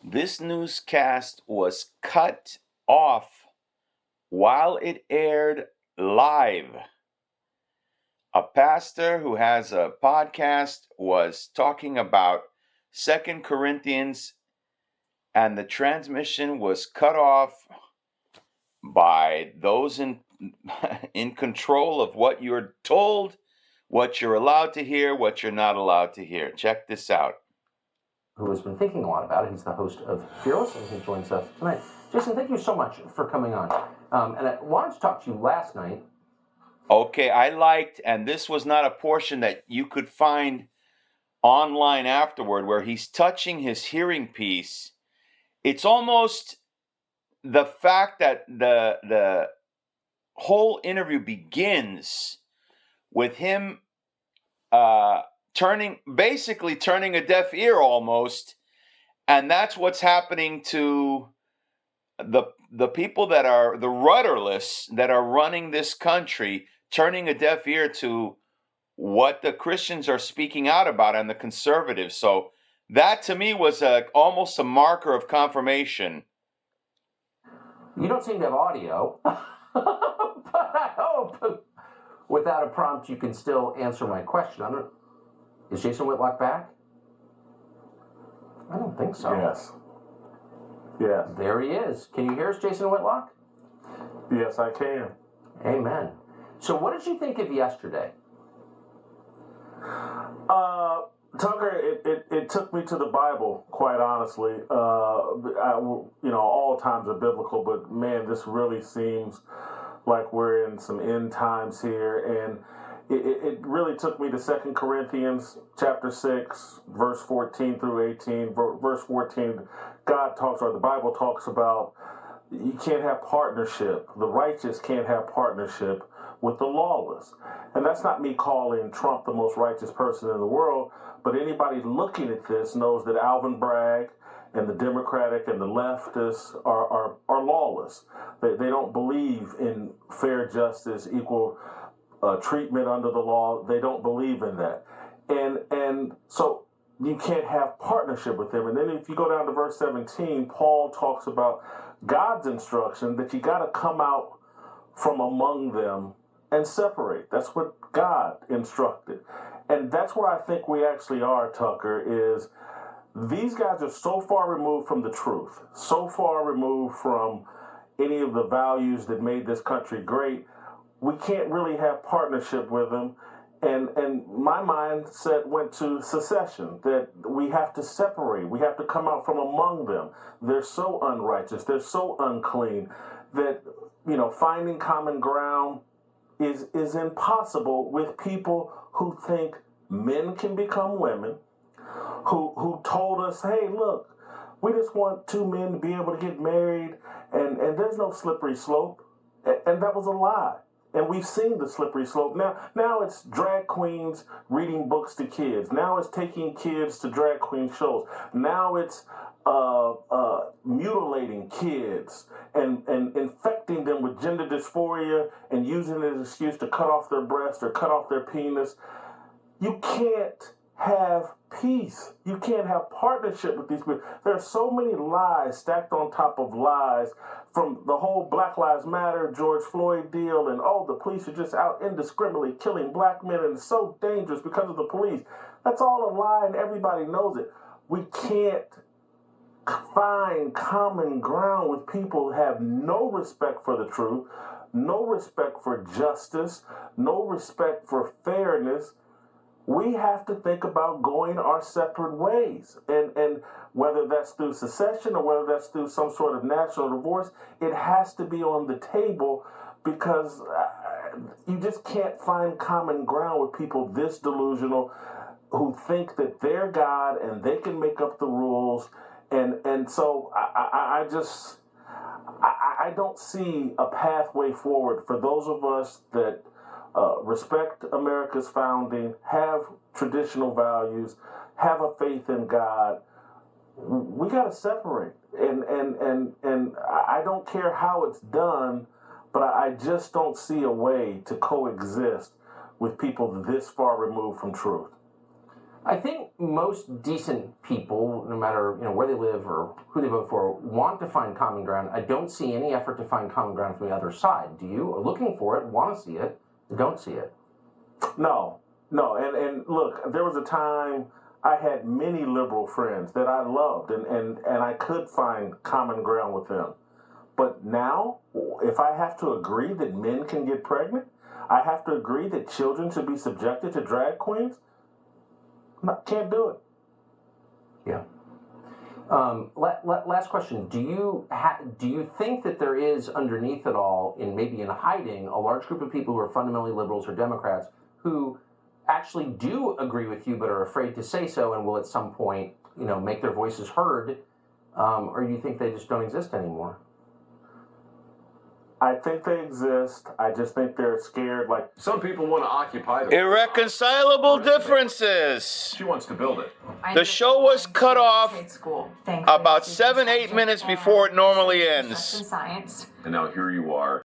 This newscast was cut off while it aired live. A pastor who has a podcast was talking about 2 Corinthians, and the transmission was cut off by those in in control of what you're told, what you're allowed to hear, what you're not allowed to hear. Check this out. Who has been thinking a lot about it. He's the host of Fearless, and he joins us tonight. Jason, thank you so much for coming on. And I wanted to talk to you last night. Okay, I liked, and this was not a portion that you could find online afterward, where he's touching his hearing piece. It's almost the fact that the whole interview begins with him turning a deaf ear almost, and that's what's happening to the people that are the rudderless that are running this country, turning a deaf ear to what the Christians are speaking out about and the conservatives. So that to me was almost a marker of confirmation. You don't seem to have audio, but I hope without a prompt you can still answer my question. Is Jason Whitlock back? I don't think so. Yes. Yes. There he is. Can you hear us, Jason Whitlock? Yes, I can. Amen. So what did you think of yesterday? Tucker, it took me to the Bible, quite honestly. All times are biblical, but man, this really seems like we're in some end times here. And it really took me to 2 Corinthians chapter 6, verse 14 through 18. Verse 14, the Bible talks about you can't have partnership. The righteous can't have partnership with the lawless. And that's not me calling Trump the most righteous person in the world, but anybody looking at this knows that Alvin Bragg and the Democratic and the leftists are lawless. They don't believe in fair justice, equal treatment under the law. They don't believe in that. And so you can't have partnership with them. And then if you go down to verse 17, Paul talks about God's instruction that you got to come out from among them and separate. That's what God instructed. And that's where I think we actually are, Tucker, is these guys are so far removed from the truth, so far removed from any of the values that made this country great. We can't really have partnership with them. And my mindset went to secession, that we have to separate. We have to come out from among them. They're so unrighteous. They're so unclean that, finding common ground is impossible with people who think men can become women, who told us, hey, look, we just want two men to be able to get married, and there's no slippery slope. And that was a lie. And we've seen the slippery slope. Now it's drag queens reading books to kids. Now it's taking kids to drag queen shows. Now it's mutilating kids and infecting them with gender dysphoria and using it as an excuse to cut off their breast or cut off their penis. You can't have peace. You can't have partnership with these people. There are so many lies stacked on top of lies, from the whole Black Lives Matter, George Floyd deal, and the police are just out indiscriminately killing black men and it's so dangerous because of the police. That's all a lie and everybody knows it. We can't find common ground with people who have no respect for the truth, no respect for justice, no respect for fairness. We have to think about going our separate ways. And whether that's through secession or whether that's through some sort of national divorce, it has to be on the table, because you just can't find common ground with people this delusional who think that they're God and they can make up the rules. And so I don't see a pathway forward for those of us that respect America's founding, have traditional values, have a faith in God. We got to separate, and I don't care how it's done, but I just don't see a way to coexist with people this far removed from truth. I think most decent people, no matter where they live or who they vote for, want to find common ground. I don't see any effort to find common ground from the other side. Do you? Are looking for it, want to see it, don't see it? No. And look, there was a time I had many liberal friends that I loved, and I could find common ground with them. But now, if I have to agree that men can get pregnant, I have to agree that children should be subjected to drag queens. No, can't do it. Yeah. Last question. Do you think that there is underneath it all, maybe in hiding, a large group of people who are fundamentally liberals or Democrats who actually do agree with you but are afraid to say so and will at some point, make their voices heard, or do you think they just don't exist anymore? I think they exist. I just think they're scared. Like some people want to occupy the Irreconcilable differences. She wants to build it. The show was cut off about 7-8 minutes before it normally ends. And now here you are.